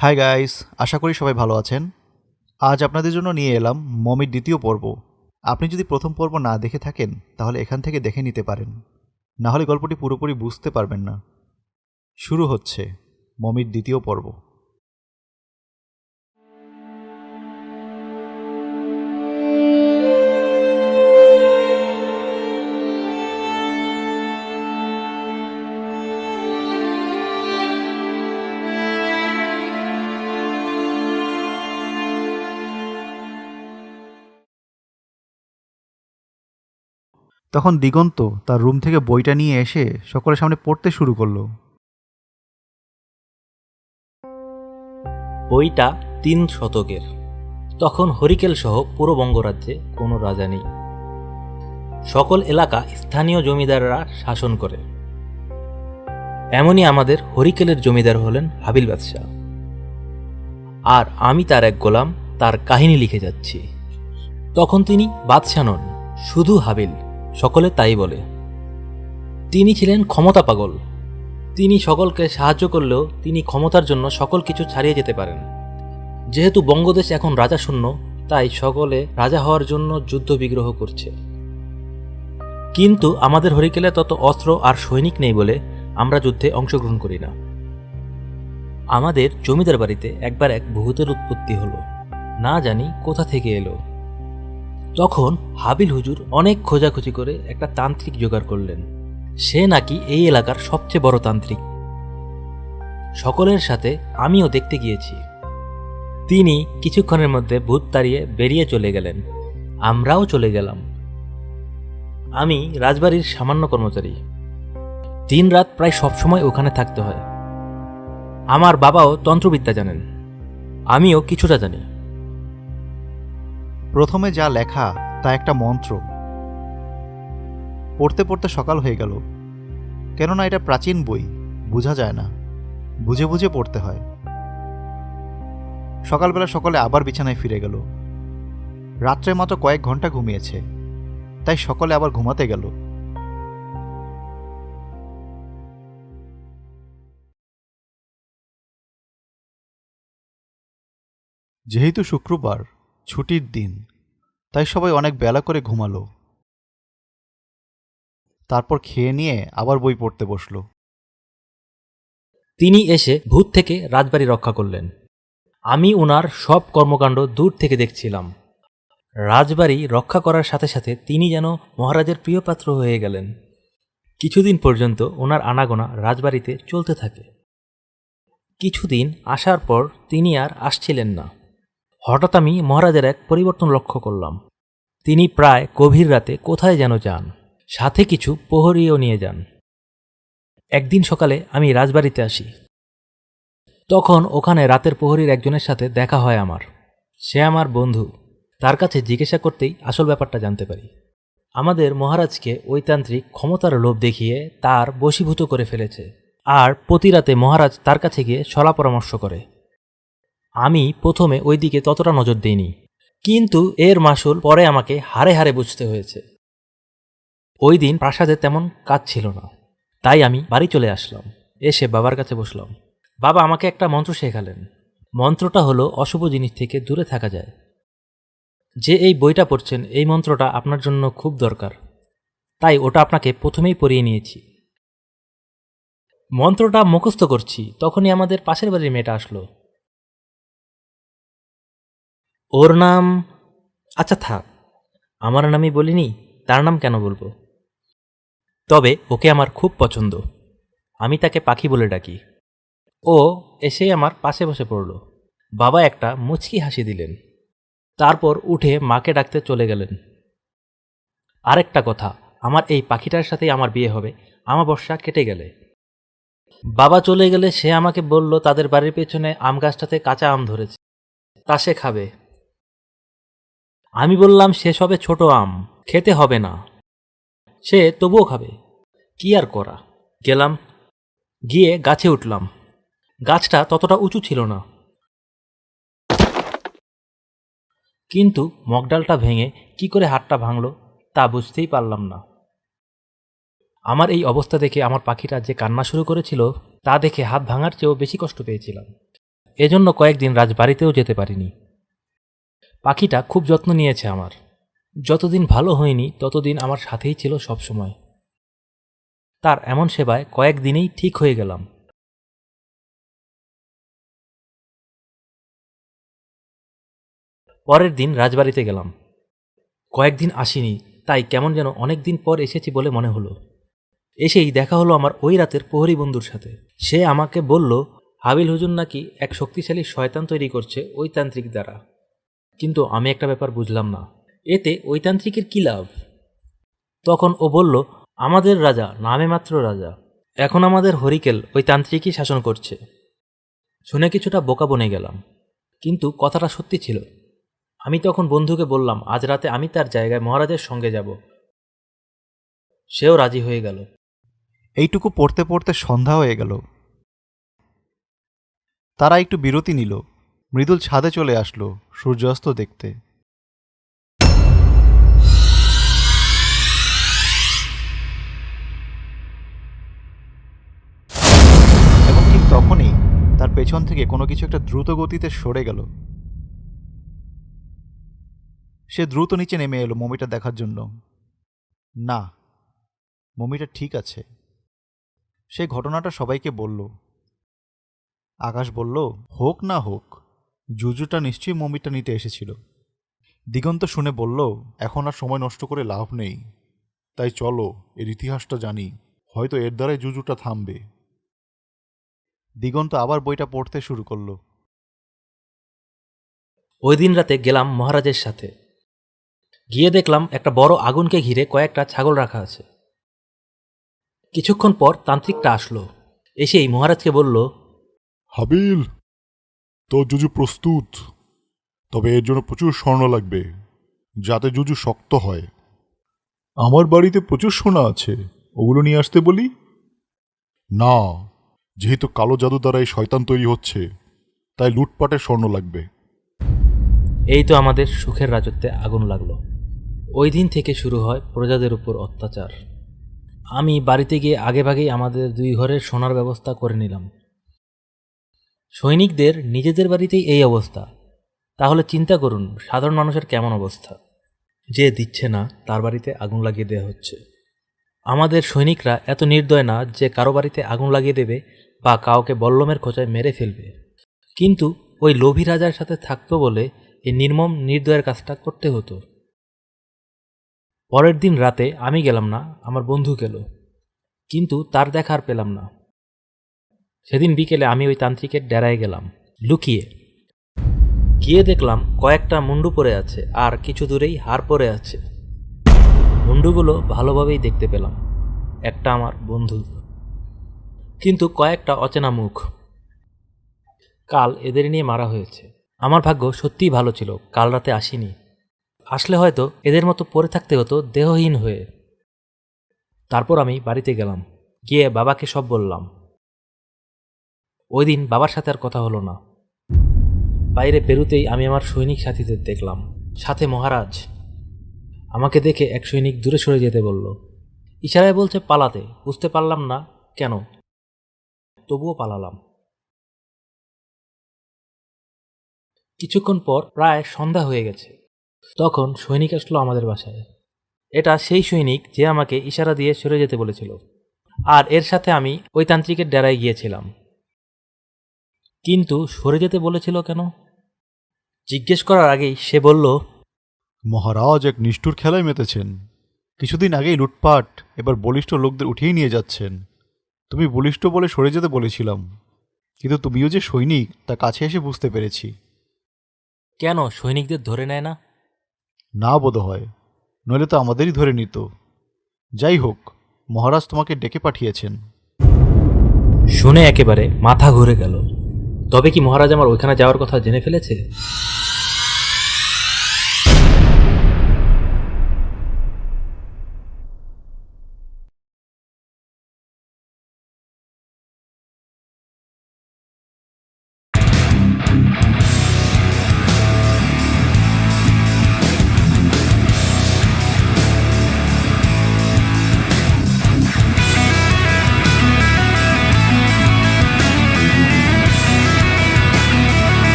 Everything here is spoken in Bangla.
হাই গাইস, আশা করি সবাই ভালো আছেন। আজ আপনাদের জন্য নিয়ে এলাম মমির দ্বিতীয় পর্ব। আপনি যদি প্রথম পর্ব না দেখে থাকেন তাহলে এখান থেকে দেখে নিতে পারেন, না হলে গল্পটি পুরোপুরি বুঝতে পারবেন না। শুরু হচ্ছে মমির দ্বিতীয় পর্ব। তখন দিগন্ত তার রুম থেকে বইটা নিয়ে এসে সকলের সামনে পড়তে শুরু করলো। বইটা 3 শতকের। তখন হরিকেল সহ পুরো বঙ্গরাজ্যে কোনো রাজা নেই। সকল এলাকা স্থানীয় জমিদাররা শাসন করে। এমনই আমাদের হরিকেলের জমিদার হলেন হাবিল বাদশাহ। আর আমি তার এক গোলাম, তার কাহিনী লিখে যাচ্ছি। তখন তিনি বাদশাহ নন, শুধু হাবিল, সকলে তাই বলে। তিনি ছিলেন ক্ষমতা পাগল। তিনি সকলকে সাহায্য করলেও তিনি ক্ষমতার জন্য সকল কিছু ছাড়িয়ে যেতে পারেন। যেহেতু বঙ্গদেশ এখন রাজা শূন্য, তাই সকলে রাজা হওয়ার জন্য যুদ্ধ বিগ্রহ করছে। কিন্তু আমাদের হরিকেলে তত অস্ত্র আর সৈনিক নেই বলে আমরা যুদ্ধে অংশগ্রহণ করি না। আমাদের জমিদার বাড়িতে একবার এক ভূতের উৎপত্তি হলো, না জানি কোথা থেকে এলো। তখন হাবিল হুজুর অনেক খোঁজাখুঁজি করে একটা তান্ত্রিক জোগাড় করলেন। সে নাকি এই এলাকার সবচেয়ে বড় তান্ত্রিক। সকলের সাথে আমিও দেখতে গিয়েছি। তিনি কিছুক্ষণের মধ্যে ভূত তাড়িয়ে বেরিয়ে চলে গেলেন, আমরাও চলে গেলাম। আমি রাজবাড়ির সামান্য কর্মচারী। দিনরাত প্রায় সবসময় ওখানে থাকতে হয়। আমার বাবাও তন্ত্রবিদ্যা জানেন, আমিও কিছুটা জানি। প্রথমে যা লেখা তা একটা মন্ত্র। পড়তে পড়তে সকাল হয়ে গেল, কেননা এটা প্রাচীন বই, বোঝা যায় না, বুঝে বুঝে পড়তে হয়। সকালবেলা সকলে আবার বিছানায় ফিরে গেল। রাত্রে মাত্র কয়েক ঘন্টা ঘুমিয়েছে, তাই সকলে আবার ঘুমাতে গেল। যেহেতু শুক্রবার ছুটির দিন, তাই সবাই অনেক বেলা করে ঘুমালো। তারপর খেয়ে নিয়ে আবার বই পড়তে বসলো। তিনি এসে ভূত থেকে রাজবাড়ি রক্ষা করলেন। আমি ওনার সব কর্মকাণ্ড দূর থেকে দেখছিলাম। রাজবাড়ি রক্ষা করার সাথে সাথে তিনি যেন মহারাজের প্রিয়পাত্র হয়ে গেলেন। কিছুদিন পর্যন্ত ওনার আনাগোনা রাজবাড়িতে চলতে থাকে। কিছুদিন আসার পর তিনি আর আসছিলেন না। হঠাৎ আমি মহারাজের এক পরিবর্তন লক্ষ্য করলাম। তিনি প্রায় গভীর রাতে কোথায় যেন যান, সাথে কিছু প্রহরীও নিয়ে যান। একদিন সকালে আমি রাজবাড়িতে আসি। তখন ওখানে রাতের প্রহরীর একজনের সাথে দেখা হয় আমার। সে আমার বন্ধু। তার কাছে জিজ্ঞাসা করতেই আসল ব্যাপারটা জানতে পারি। আমাদের মহারাজকে ঐতান্ত্রিক ক্ষমতার লোভ দেখিয়ে তার বশীভূত করে ফেলেছে, আর প্রতি রাতে মহারাজ তার কাছে গিয়ে সলা পরামর্শ করে। আমি প্রথমে ওই দিকে ততটা নজর দিইনি, কিন্তু এর মাসুল পরে আমাকে হাড়ে হাড়ে বুঝতে হয়েছে। ওই দিন প্রাসাদে তেমন কাজ ছিল না, তাই আমি বাড়ি চলে আসলাম। এসে বাবার কাছে বসলাম। বাবা আমাকে একটা মন্ত্র শেখালেন। মন্ত্রটা হলো অশুভ জিনিস থেকে দূরে থাকা যায়। যে এই বইটা পড়ছেন, এই মন্ত্রটা আপনার জন্য খুব দরকার, তাই ওটা আপনাকে প্রথমেই পড়িয়ে নিয়েছি। মন্ত্রটা মুখস্থ করছি, তখনই আমাদের পাশের বাড়ির মেয়েটা আসলো। ওর নাম, আচ্ছা থাক, আমার নামই বলিনি, তার নাম কেন বলবো। তবে ওকে আমার খুব পছন্দ, আমি তাকে পাখি বলে ডাকি। ও এসে আমার পাশে বসে পড়ল। বাবা একটা মুচকি হাসি দিলেন, তারপর উঠে মাকে ডাকতে চলে গেলেন। আরেকটা কথা, আমার এই পাখিটার সাথেই আমার বিয়ে হবে আমাবস্যা কেটে গেলে। বাবা চলে গেলে সে আমাকে বলল তাদের বাড়ির পেছনে আম গাছটাতে কাঁচা আম ধরেছে, তা সে খাবে। আমি বললাম সে সবে ছোট আম, খেতে হবে না। সে তবুও খাবে, কি আর করা। গেলাম, গিয়ে গাছে উঠলাম। গাছটা ততটা উঁচু ছিল না, কিন্তু মগডালটা ভেঙে কি করে হাতটা ভাঙল তা বুঝতেই পারলাম না। আমার এই অবস্থা দেখে আমার পাখিটা যে কান্না শুরু করেছিল, তা দেখে হাত ভাঙার চেয়েও বেশি কষ্ট পেয়েছিলাম। এজন্য কয়েকদিন রাজবাড়িতেও যেতে পারিনি। পাখিটা খুব যত্ন নিয়েছে আমার। যতদিন ভালো হয়নি ততদিন আমার সাথেই ছিল সবসময়। তার এমন সেবায় কয়েকদিনেই ঠিক হয়ে গেলাম। পরের দিন রাজবাড়িতে গেলাম। কয়েকদিন আসিনি, তাই কেমন যেন অনেক দিন পর এসেছি বলে মনে হলো। এসেই দেখা হলো আমার ওই রাতের প্রহরী বন্ধুর সাথে। সে আমাকে বলল হাবিল হুজুর নাকি এক শক্তিশালী শয়তান তৈরি করছে ওই তান্ত্রিক দ্বারা। কিন্তু আমি একটা ব্যাপার বুঝলাম না, এতে ওই তান্ত্রিকের কী লাভ? তখন ও বলল, আমাদের রাজা নামে মাত্র রাজা, এখন আমাদের হরিকেল ওই তান্ত্রিকই শাসন করছে। শুনে কিছুটা বোকা বনে গেলাম, কিন্তু কথাটা সত্যি ছিল। আমি তখন বন্ধুকে বললাম আজ রাতে আমি তার জায়গায় মহারাজের সঙ্গে যাব। সেও রাজি হয়ে গেল। এইটুকু পড়তে পড়তে সন্ধ্যা হয়ে গেল। তারা একটু বিরতি নিল। মৃদুল ছাদে চলে আসলো সূর্যাস্ত দেখতে। এবং ঠিক তখনই তার পেছন থেকে কোনো কিছু একটা দ্রুত গতিতে সরে গেল। সে দ্রুত নিচে নেমে এলো মমিটা দেখার জন্য। না, মমিটা ঠিক আছে। সে ঘটনাটা সবাইকে বলল। আকাশ বলল, হোক না হোক, জুজুটা নিশ্চয়ই মমিটা নিতে এসেছিল। দিগন্ত শুনে বলল, এখন আর সময় নষ্ট করে লাভ নেই, তাই চলো এর ইতিহাসটা জানি, হয়তো এর দ্বারাই জুজুটা থামবে। দিগন্ত আবার বইটা পড়তে শুরু করলো। ওই দিন রাতে গেলাম মহারাজের সাথে। গিয়ে দেখলাম একটা বড় আগুনকে ঘিরে কয়েকটা ছাগল রাখা আছে। কিছুক্ষণ পর তান্ত্রিকটা আসলো। এসেই মহারাজকে বলল, হাবিল, তোর জুজু প্রস্তুত, তবে এর জন্য প্রচুর স্বর্ণ লাগবে, যাতে জুজু শক্ত হয়। আমার বাড়িতে প্রচুর সোনা আছে, ওগুলো নিয়ে আসতে বলি? না, যেহেতু কালো জাদু দ্বারা এই শয়তান তৈরি হচ্ছে, তাই লুটপাটের স্বর্ণ লাগবে। এই তো আমাদের সুখের রাজত্বে আগুন লাগলো। ওই দিন থেকে শুরু হয় প্রজাদের উপর অত্যাচার। আমি বাড়িতে গিয়ে আগেভাগেই আমাদের 2 ঘরের সোনার ব্যবস্থা করে নিলাম। সৈনিকদের নিজেদের বাড়িতেই এই অবস্থা, তাহলে চিন্তা করুন সাধারণ মানুষের কেমন অবস্থা। যে দিচ্ছে না তার বাড়িতে আগুন লাগিয়ে দেওয়া হচ্ছে। আমাদের সৈনিকরা এত নির্দয় না যে কারো বাড়িতে আগুন লাগিয়ে দেবে বা কাউকে বল্লমের খোঁচায় মেরে ফেলবে, কিন্তু ওই লোভী রাজার সাথে থাকতো বলে এই নির্মম নির্দয়ের কাজটা করতে হতো। পরের দিন রাতে আমি গেলাম না, আমার বন্ধু গেল, কিন্তু তার দেখা আর পেলাম না। সেদিন বিকেলে আমি ওই তান্ত্রিকের ডেরায় গেলাম লুকিয়ে। গিয়ে দেখলাম কয়েকটা মুন্ডু পরে আছে আর কিছু দূরেই হার পরে আছে। মুন্ডুগুলো ভালোভাবেই দেখতে পেলাম, একটা আমার বন্ধু, কিন্তু কয়েকটা অচেনা মুখ। কাল এদের নিয়ে মারা হয়েছে। আমার ভাগ্য সত্যিই ভালো ছিল, কাল রাতে আসিনি। আসলে হয়তো এদের মতো পড়ে থাকতে হতো দেহহীন হয়ে। তারপর আমি বাড়িতে গেলাম, গিয়ে বাবাকে সব বললাম। ওই দিন বাবার সাথে আর কথা হলো না। বাইরে বেরুতেই আমি আমার সৈনিক সাথীদের দেখলাম, সাথে মহারাজ। আমাকে দেখে এক সৈনিক দূরে সরে যেতে বলল, ইশারায় বলছে পালাতে। বুঝতে পারলাম না কেন, তবুও পালালাম। কিছুক্ষণ পর প্রায় সন্ধ্যা হয়ে গেছে। তখন সৈনিক আসলো আমাদের বাসায়। এটা সেই সৈনিক যে আমাকে ইশারা দিয়ে সরে যেতে বলেছিল, আর এর সাথে আমি ওই তান্ত্রিকের ডেরায় গিয়েছিলাম। কিন্তু সরে যেতে বলেছিল কেন? জিজ্ঞেস করার আগেই সে বলল, মহারাজ এক নিষ্ঠুর খেলায় মেতেছেন। কিছুদিন আগেই লুটপাট, এবার বলিষ্ঠ লোকদের উঠিয়ে নিয়ে যাচ্ছেন। তুমি বলিষ্ঠ বলে সরে যেতে বলেছিলাম, কিন্তু তুমিও যে সৈনিক তা কাছে এসে বুঝতে পেরেছি। কেন সৈনিকদের ধরে নেয় না? না বোধ হয়, নইলে তো আমাদেরই ধরে নিত। যাই হোক, মহারাজ তোমাকে ডেকে পাঠিয়েছেন। শুনে একেবারে মাথা ঘুরে গেল। তবে কি মহারাজ আমার ওইখানে যাওয়ার কথা জেনে ফেলেছে?